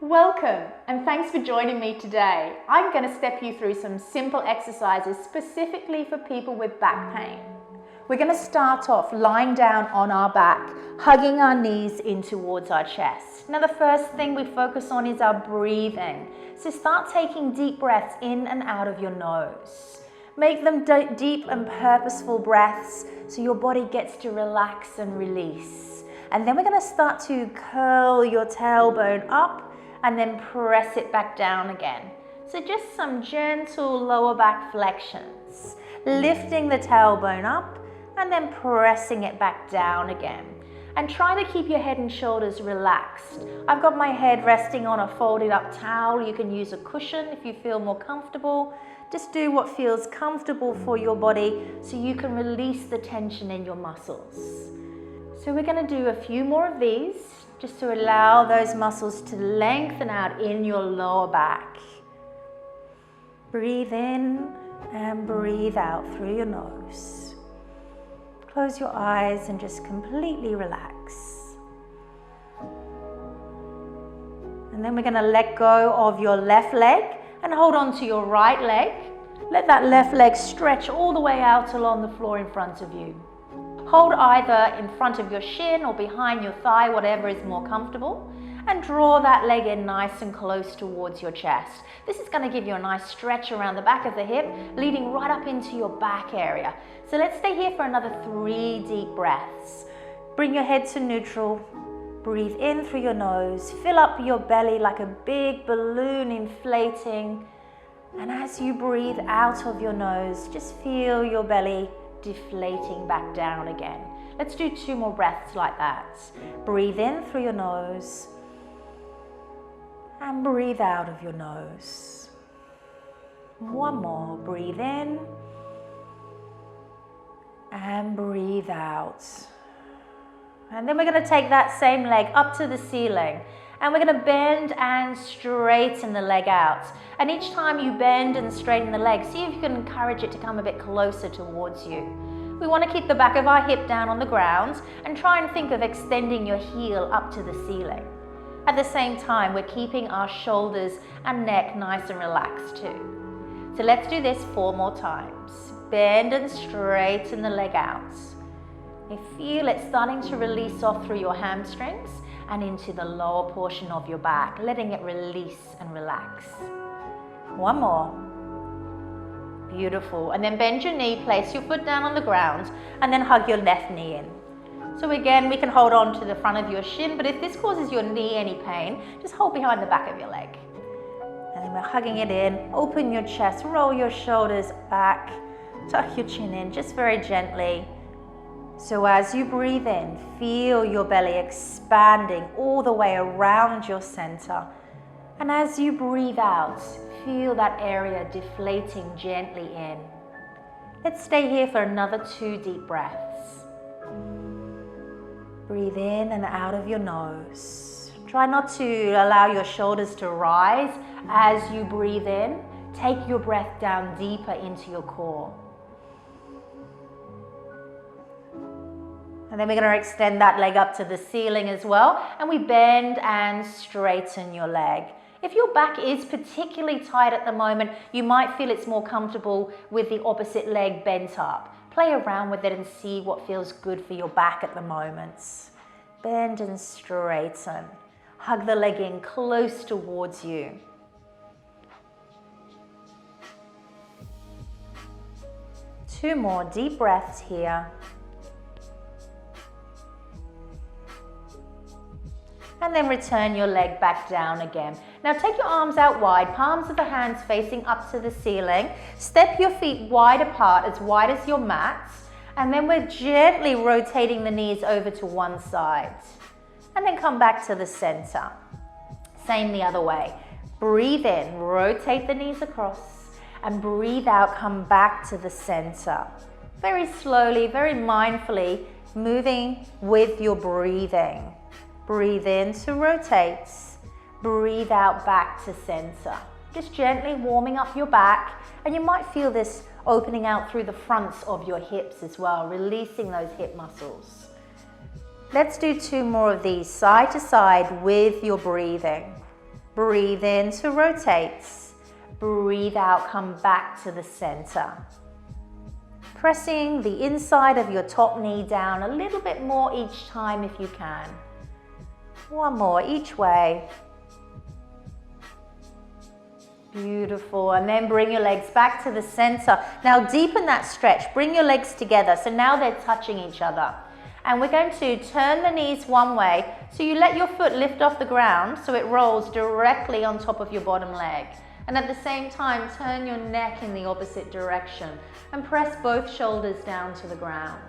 Welcome and thanks for joining me today. I'm going to step you through some simple exercises specifically for people with back pain. We're going to start off lying down on our back, hugging our knees in towards our chest. Now the first thing we focus on is our breathing. So start taking deep breaths in and out of your nose. Make them deep and purposeful breaths so your body gets to relax and release. And then we're going to start to curl your tailbone up and then press it back down again. So just some gentle lower back flexions, lifting the tailbone up and then pressing it back down again. And try to keep your head and shoulders relaxed. I've got my head resting on a folded up towel. You can use a cushion if you feel more comfortable. Just do what feels comfortable for your body so you can release the tension in your muscles. So we're going to do a few more of these just to allow those muscles to lengthen out in your lower back. Breathe in and breathe out through your nose. Close your eyes and just completely relax. And then we're going to let go of your left leg and hold on to your right leg. Let that left leg stretch all the way out along the floor in front of you. Hold either in front of your shin or behind your thigh, whatever is more comfortable, and draw that leg in nice and close towards your chest. This is going to give you a nice stretch around the back of the hip, leading right up into your back area. So let's stay here for another 3 deep breaths. Bring your head to neutral. Breathe in through your nose. Fill up your belly like a big balloon inflating. And as you breathe out of your nose, just feel your belly deflating back down again. Let's do 2 more breaths like that. Breathe in through your nose and breathe out of your nose. 1 more. Breathe in and breathe out. And then we're going to take that same leg up to the ceiling and we're going to bend and straighten the leg out. And each time you bend and straighten the leg, see if you can encourage it to come a bit closer towards you. We want to keep the back of our hip down on the ground and try and think of extending your heel up to the ceiling. At the same time, we're keeping our shoulders and neck nice and relaxed too. So let's do this 4 more times. Bend and straighten the leg out. You feel it starting to release off through your hamstrings and into the lower portion of your back, letting it release and relax. 1 more. Beautiful. And then bend your knee, place your foot down on the ground, and then hug your left knee in. So again, we can hold on to the front of your shin, but if this causes your knee any pain, just hold behind the back of your leg. And then we're hugging it in. Open your chest, roll your shoulders back, tuck your chin in just very gently. So as you breathe in, feel your belly expanding all the way around your center. And as you breathe out, feel that area deflating gently in. Let's stay here for another 2 deep breaths. Breathe in and out of your nose. Try not to allow your shoulders to rise as you breathe in. Take your breath down deeper into your core. And then we're going to extend that leg up to the ceiling as well. And we bend and straighten your leg. If your back is particularly tight at the moment, you might feel it's more comfortable with the opposite leg bent up. Play around with it and see what feels good for your back at the moment. Bend and straighten. Hug the leg in close towards you. Two more deep breaths here. And then return your leg back down again. Now take your arms out wide, palms of the hands facing up to the ceiling. Step your feet wide apart, as wide as your mat. And then we're gently rotating the knees over to one side. And then come back to the center. Same the other way. Breathe in, rotate the knees across. And breathe out, come back to the center. Very slowly, very mindfully, moving with your breathing. Breathe in to rotate, breathe out back to center. Just gently warming up your back, and you might feel this opening out through the fronts of your hips as well, releasing those hip muscles. Let's do 2 more of these, side to side with your breathing. Breathe in to rotate. Breathe out, come back to the center. Pressing the inside of your top knee down a little bit more each time if you can. One more each way. Beautiful, and then bring your legs back to the center. Now deepen that stretch, bring your legs together, so now they're touching each other. And we're going to turn the knees one way, so you let your foot lift off the ground so it rolls directly on top of your bottom leg. And at the same time, turn your neck in the opposite direction and press both shoulders down to the ground.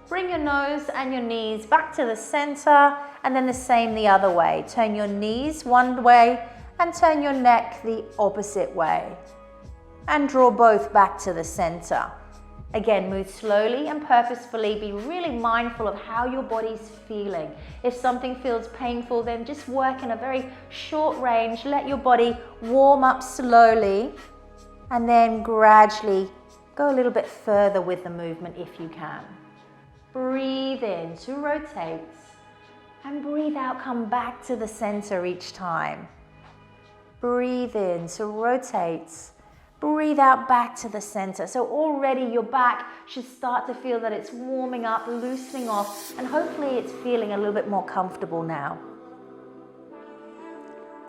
Bring your nose and your knees back to the center, and then the same the other way. Turn your knees one way and turn your neck the opposite way. And draw both back to the center. Again, move slowly and purposefully. Be really mindful of how your body's feeling. If something feels painful, then just work in a very short range. Let your body warm up slowly, and then gradually go a little bit further with the movement if you can. Breathe in to rotate, and breathe out, come back to the center each time. Breathe in to rotate. Breathe out back to the center. So already your back should start to feel that it's warming up, loosening off, and hopefully it's feeling a little bit more comfortable now.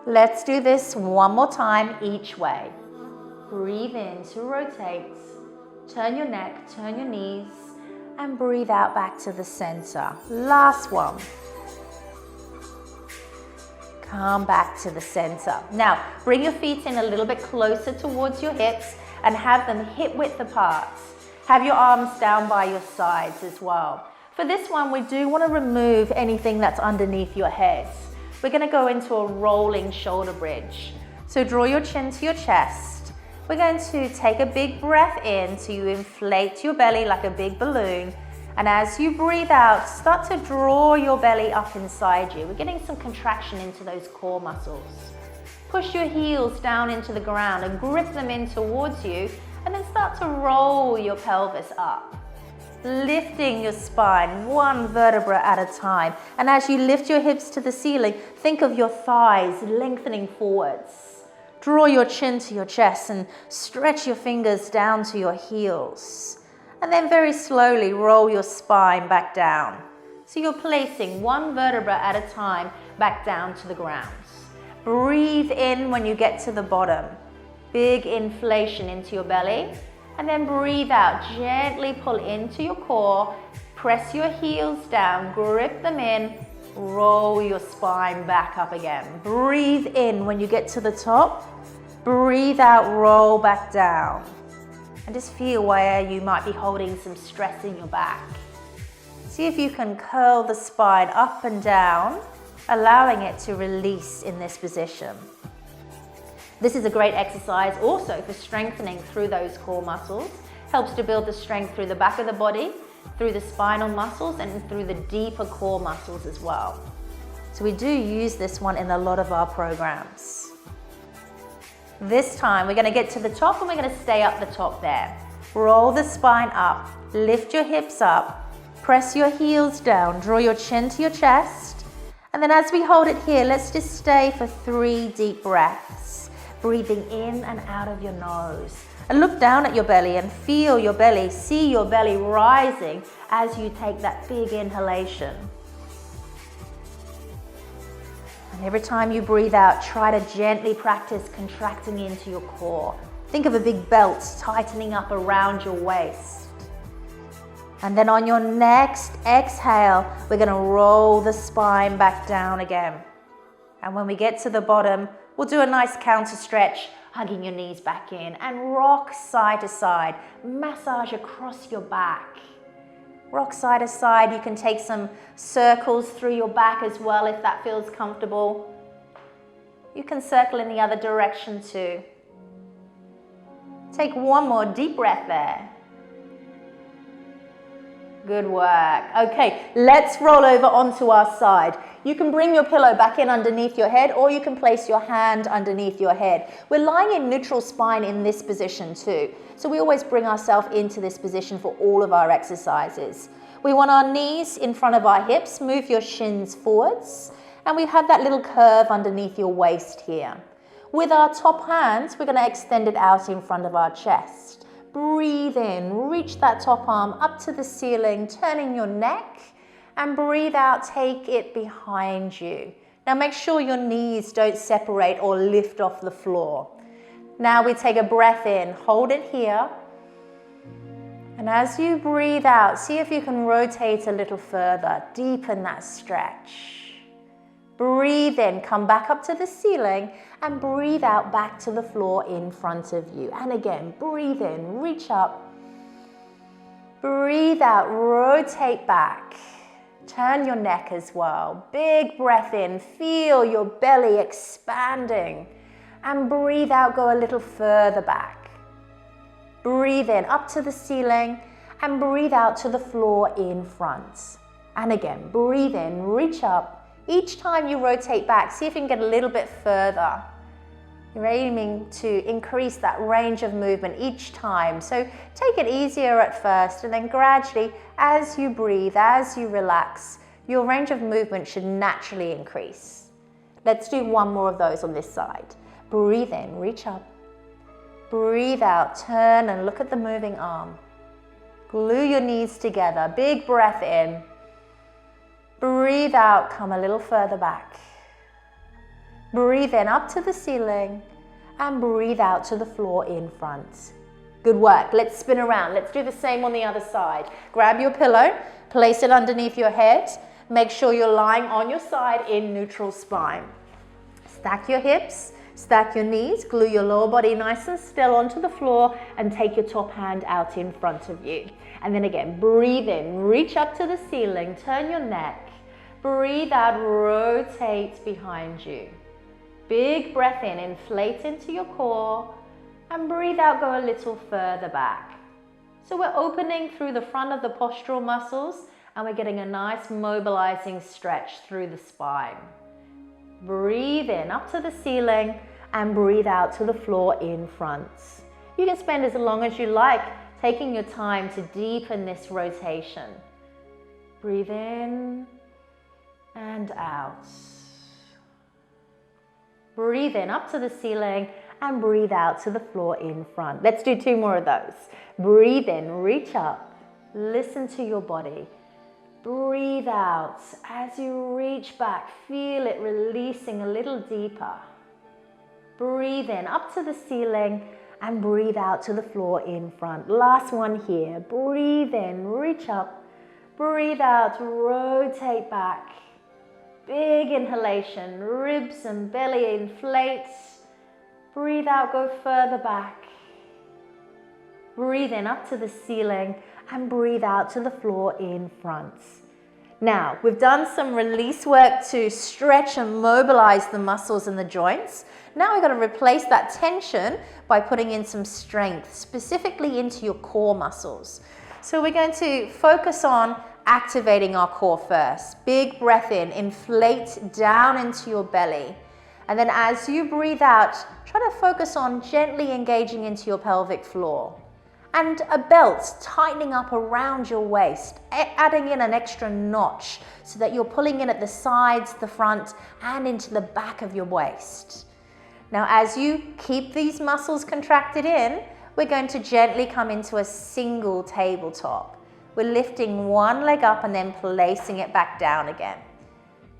Let's do this one more time each way. Breathe in to rotate. Turn your neck, turn your knees, and breathe out back to the center. Last one. Come back to the center. Now, bring your feet in a little bit closer towards your hips and have them hip width apart. Have your arms down by your sides as well. For this one, we do want to remove anything that's underneath your head. We're going to go into a rolling shoulder bridge. So draw your chin to your chest. We're going to take a big breath in so you inflate your belly like a big balloon. And as you breathe out, start to draw your belly up inside you. We're getting some contraction into those core muscles. Push your heels down into the ground and grip them in towards you, and then start to roll your pelvis up. Lifting your spine one vertebra at a time. And as you lift your hips to the ceiling, think of your thighs lengthening forwards. Draw your chin to your chest and stretch your fingers down to your heels. And then very slowly roll your spine back down. So you're placing one vertebra at a time back down to the ground. Breathe in when you get to the bottom. Big inflation into your belly. And then breathe out. Gently pull into your core. Press your heels down. Grip them in. Roll your spine back up again. Breathe in when you get to the top. Breathe out, roll back down. And just feel where you might be holding some stress in your back. See if you can curl the spine up and down, allowing it to release in this position. This is a great exercise also for strengthening through those core muscles. Helps to build the strength through the back of the body, through the spinal muscles, and through the deeper core muscles as well. So we do use this one in a lot of our programs. This time we're going to get to the top and we're going to stay up the top there. Roll the spine up, lift your hips up, press your heels down, draw your chin to your chest. And then as we hold it here, let's just stay for 3 deep breaths. Breathing in and out of your nose. And look down at your belly and feel your belly, see your belly rising as you take that big inhalation. And every time you breathe out, try to gently practice contracting into your core. Think of a big belt tightening up around your waist. And then on your next exhale, we're going to roll the spine back down again. And when we get to the bottom, we'll do a nice counter stretch, hugging your knees back in, and rock side to side. Massage across your back. Rock side to side. You can take some circles through your back as well if that feels comfortable. You can circle in the other direction too. Take one more deep breath there. Good work. Okay, let's roll over onto our side. You can bring your pillow back in underneath your head, or you can place your hand underneath your head. We're lying in neutral spine in this position too. So we always bring ourselves into this position for all of our exercises. We want our knees in front of our hips. Move your shins forwards. And we have that little curve underneath your waist here. With our top hands, we're going to extend it out in front of our chest. Breathe in, reach that top arm up to the ceiling, turning your neck, and breathe out, take it behind you. Now make sure your knees don't separate or lift off the floor. Now we take a breath in, hold it here. And as you breathe out, see if you can rotate a little further, deepen that stretch. Breathe in, come back up to the ceiling, and breathe out back to the floor in front of you. And again, breathe in, reach up. Breathe out, rotate back. Turn your neck as well. Big breath in, feel your belly expanding. And breathe out, go a little further back. Breathe in, up to the ceiling, and breathe out to the floor in front. And again, breathe in, reach up. Each time you rotate back, see if you can get a little bit further. You're aiming to increase that range of movement each time. So take it easier at first, and then gradually, as you breathe, as you relax, your range of movement should naturally increase. Let's do one more of those on this side. Breathe in, reach up. Breathe out, turn and look at the moving arm. Glue your knees together, big breath in. Breathe out, come a little further back. Breathe in up to the ceiling and breathe out to the floor in front. Good work. Let's spin around. Let's do the same on the other side. Grab your pillow, place it underneath your head. Make sure you're lying on your side in neutral spine. Stack your hips, stack your knees, glue your lower body nice and still onto the floor, and take your top hand out in front of you. And then again, breathe in, reach up to the ceiling, turn your neck. Breathe out, rotate behind you. Big breath in, inflate into your core, and breathe out, go a little further back. So we're opening through the front of the postural muscles, and we're getting a nice mobilizing stretch through the spine. Breathe in up to the ceiling and breathe out to the floor in front. You can spend as long as you like taking your time to deepen this rotation. Breathe in and out. Breathe in up to the ceiling and breathe out to the floor in front. Let's do two more of those. Breathe in, reach up, listen to your body. Breathe out. As you reach back, feel it releasing a little deeper. Breathe in up to the ceiling and breathe out to the floor in front. Last one here. Breathe in, reach up. Breathe out, rotate back. Big inhalation, ribs and belly inflate. Breathe out, go further back. Breathe in up to the ceiling and breathe out to the floor in front. Now, we've done some release work to stretch and mobilize the muscles and the joints. Now we've got to replace that tension by putting in some strength, specifically into your core muscles. So we're going to focus on activating our core first. Big breath in, inflate down into your belly. And then as you breathe out, try to focus on gently engaging into your pelvic floor. And a belt tightening up around your waist, adding in an extra notch so that you're pulling in at the sides, the front, and into the back of your waist. Now, as you keep these muscles contracted in, we're going to gently come into a single tabletop. We're lifting one leg up and then placing it back down again.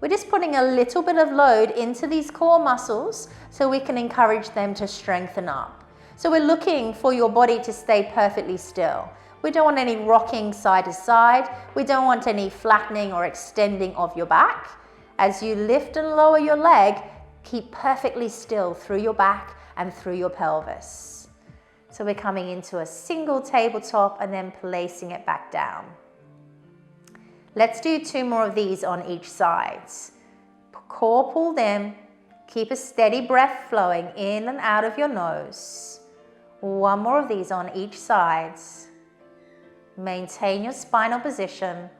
We're just putting a little bit of load into these core muscles so we can encourage them to strengthen up. So we're looking for your body to stay perfectly still. We don't want any rocking side to side. We don't want any flattening or extending of your back. As you lift and lower your leg, keep perfectly still through your back and through your pelvis. So we're coming into a single tabletop and then placing it back down. Let's do two more of these on each side. Core pulled in. Keep a steady breath flowing in and out of your nose. One more of these on each side. Maintain your spinal position.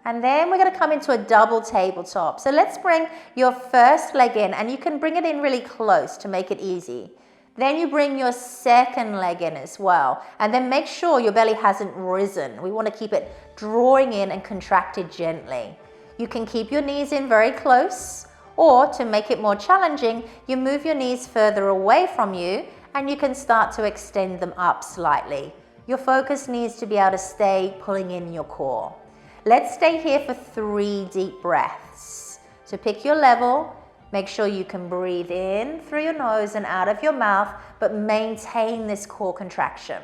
And then we're going to come into a double tabletop. So let's bring your first leg in, and you can bring it in really close to make it easy. Then you bring your second leg in as well. And then make sure your belly hasn't risen. We want to keep it drawing in and contracted gently. You can keep your knees in very close, or to make it more challenging, you move your knees further away from you and you can start to extend them up slightly. Your focus needs to be able to stay pulling in your core. Let's stay here for 3 deep breaths. So pick your level, make sure you can breathe in through your nose and out of your mouth, but maintain this core contraction.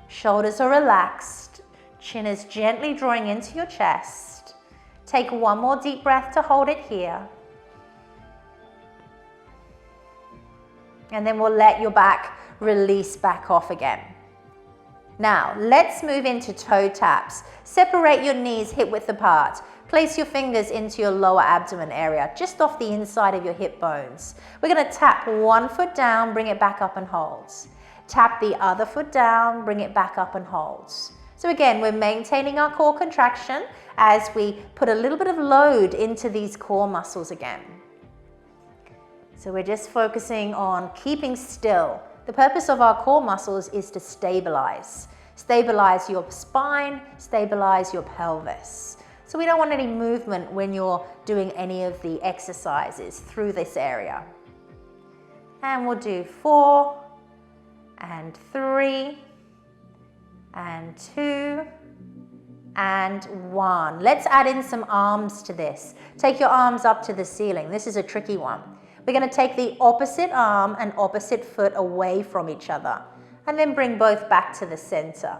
Shoulders are relaxed, chin is gently drawing into your chest. Take 1 more deep breath to hold it here. And then we'll let your back release back off again. Now, let's move into toe taps. Separate your knees hip width apart. Place your fingers into your lower abdomen area, just off the inside of your hip bones. We're going to tap 1 foot down, bring it back up and hold. Tap the other foot down, bring it back up and hold. So again, we're maintaining our core contraction as we put a little bit of load into these core muscles again. So we're just focusing on keeping still. The purpose of our core muscles is to stabilize. Stabilize your spine, stabilize your pelvis. So we don't want any movement when you're doing any of the exercises through this area. And we'll do 4 and 3 and 2 and 1. Let's add in some arms to this. Take your arms up to the ceiling. This is a tricky one. We're going to take the opposite arm and opposite foot away from each other and then bring both back to the center.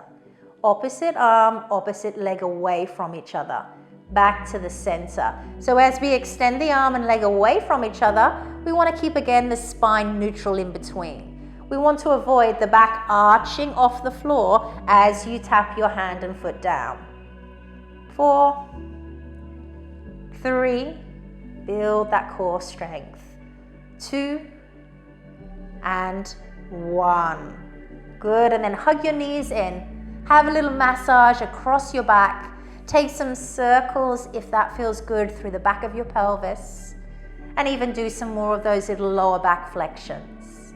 Opposite arm, opposite leg away from each other, back to the center. So as we extend the arm and leg away from each other, we want to keep again the spine neutral in between. We want to avoid the back arching off the floor as you tap your hand and foot down. 4, 3, build that core strength. 2 and 1. Good, and then hug your knees in. Have a little massage across your back. Take some circles if that feels good through the back of your pelvis. And even do some more of those little lower back flexions.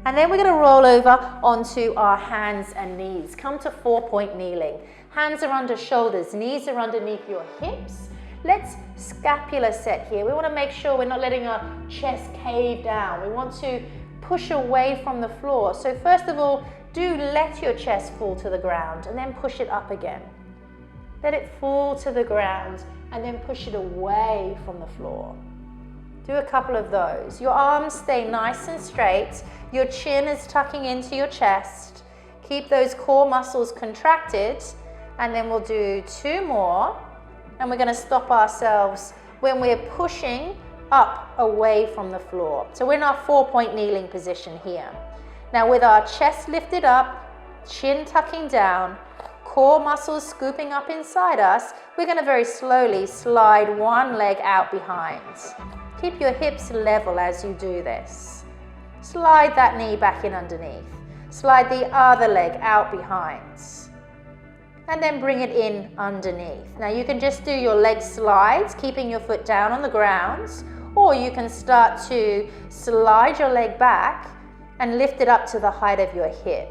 And then we're going to roll over onto our hands and knees. Come to 4-point kneeling. Hands are under shoulders, knees are underneath your hips. Let's scapula set here. We want to make sure we're not letting our chest cave down. We want to push away from the floor. So first of all, do let your chest fall to the ground and then push it up again. Let it fall to the ground and then push it away from the floor. Do a couple of those. Your arms stay nice and straight. Your chin is tucking into your chest. Keep those core muscles contracted, and then we'll do 2 more. And we're going to stop ourselves when we're pushing up away from the floor. So we're in our 4-point kneeling position here. Now with our chest lifted up, chin tucking down, core muscles scooping up inside us, we're going to very slowly slide one leg out behind. Keep your hips level as you do this. Slide that knee back in underneath. Slide the other leg out behind. And then bring it in underneath. Now you can just do your leg slides, keeping your foot down on the ground, or you can start to slide your leg back and lift it up to the height of your hip.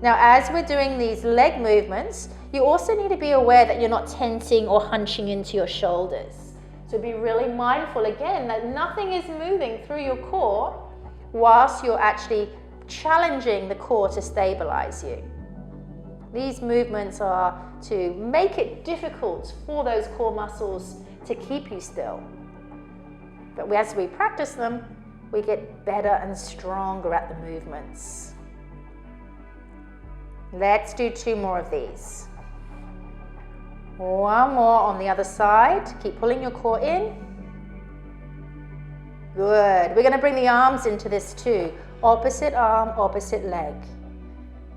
Now as we're doing these leg movements, you also need to be aware that you're not tensing or hunching into your shoulders. So be really mindful again that nothing is moving through your core whilst you're actually challenging the core to stabilize you. These movements are to make it difficult for those core muscles to keep you still. But as we practice them, we get better and stronger at the movements. Let's do 2 more of these. 1 more on the other side. Keep pulling your core in. Good. We're going to bring the arms into this too. Opposite arm, opposite leg.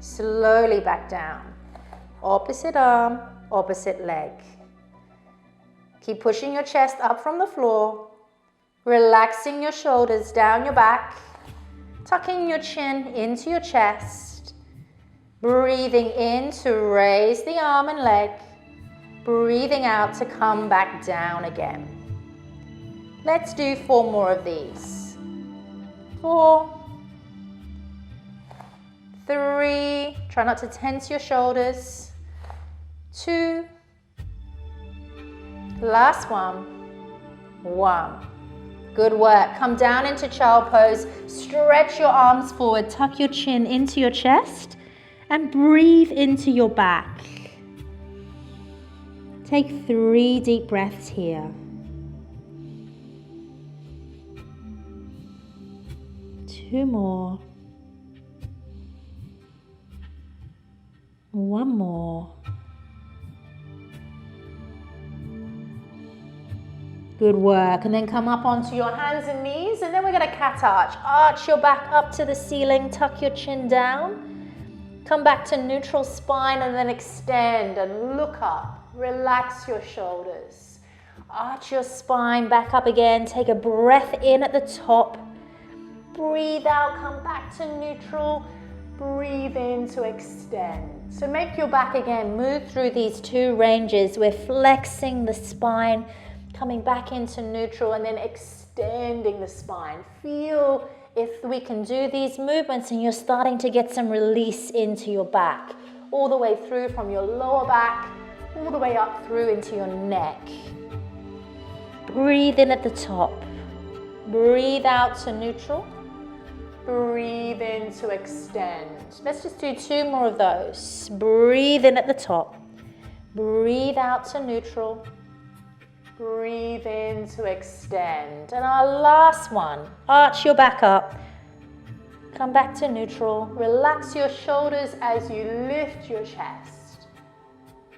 Slowly back down. Opposite arm, opposite leg. Keep pushing your chest up from the floor. Relaxing your shoulders down your back. Tucking your chin into your chest. Breathing in to raise the arm and leg. Breathing out to come back down again. Let's do 4 more of these. 4, 3, try not to tense your shoulders. 2, Last one. 1. Good work. Come down into child pose. Stretch your arms forward. Tuck your chin into your chest and breathe into your back. Take 3 deep breaths here. 2 more. 1 more. Good work. And then come up onto your hands and knees, and then we're going to cat arch. Arch your back up to the ceiling, tuck your chin down. Come back to neutral spine and then extend and look up. Relax your shoulders. Arch your spine back up again. Take a breath in at the top. Breathe out, come back to neutral. Breathe in to extend. So make your back again. Move through these 2 ranges. We're flexing the spine, coming back into neutral and then extending the spine. Feel if we can do these movements and you're starting to get some release into your back. All the way through from your lower back, all the way up through into your neck. Breathe in at the top. Breathe out to neutral. Breathe in to extend. Let's just do 2 more of those. Breathe in at the top. Breathe out to neutral. Breathe in to extend. And our last one, arch your back up. Come back to neutral. Relax your shoulders as you lift your chest.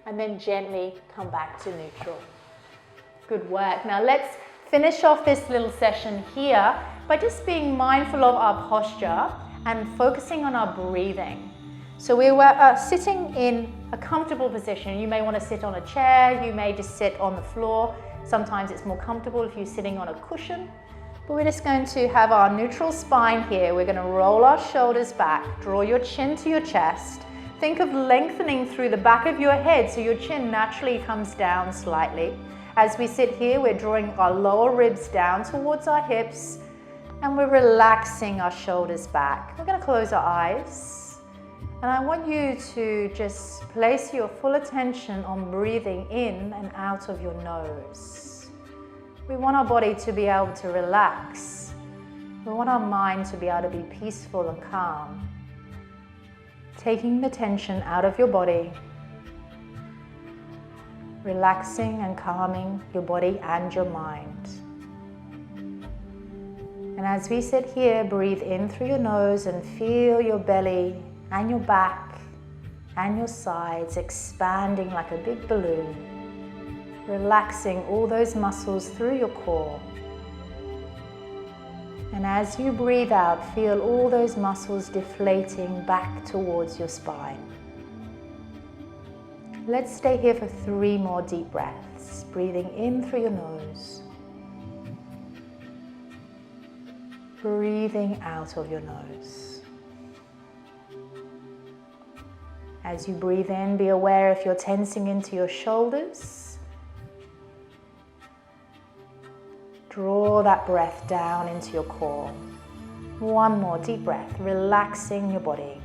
And then gently come back to neutral. Good work. Now let's finish off this little session here by just being mindful of our posture and focusing on our breathing. So we were sitting in a comfortable position. You may want to sit on a chair, you may just sit on the floor. Sometimes it's more comfortable if you're sitting on a cushion. But we're just going to have our neutral spine here. We're going to roll our shoulders back, draw your chin to your chest. Think of lengthening through the back of your head so your chin naturally comes down slightly. As we sit here, we're drawing our lower ribs down towards our hips and we're relaxing our shoulders back. We're going to close our eyes and I want you to just place your full attention on breathing in and out of your nose. We want our body to be able to relax. We want our mind to be able to be peaceful and calm. Taking the tension out of your body, relaxing and calming your body and your mind. And as we sit here, breathe in through your nose and feel your belly and your back and your sides expanding like a big balloon, relaxing all those muscles through your core. And as you breathe out, feel all those muscles deflating back towards your spine. Let's stay here for 3 more deep breaths, breathing in through your nose, breathing out of your nose. As you breathe in, be aware if you're tensing into your shoulders. Draw that breath down into your core. 1 more deep breath, relaxing your body.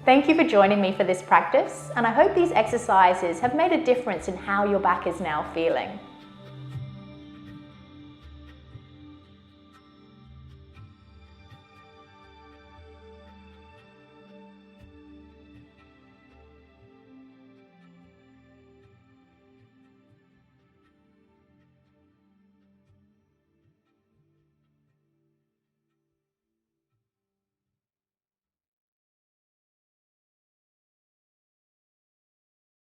Thank you for joining me for this practice, and I hope these exercises have made a difference in how your back is now feeling.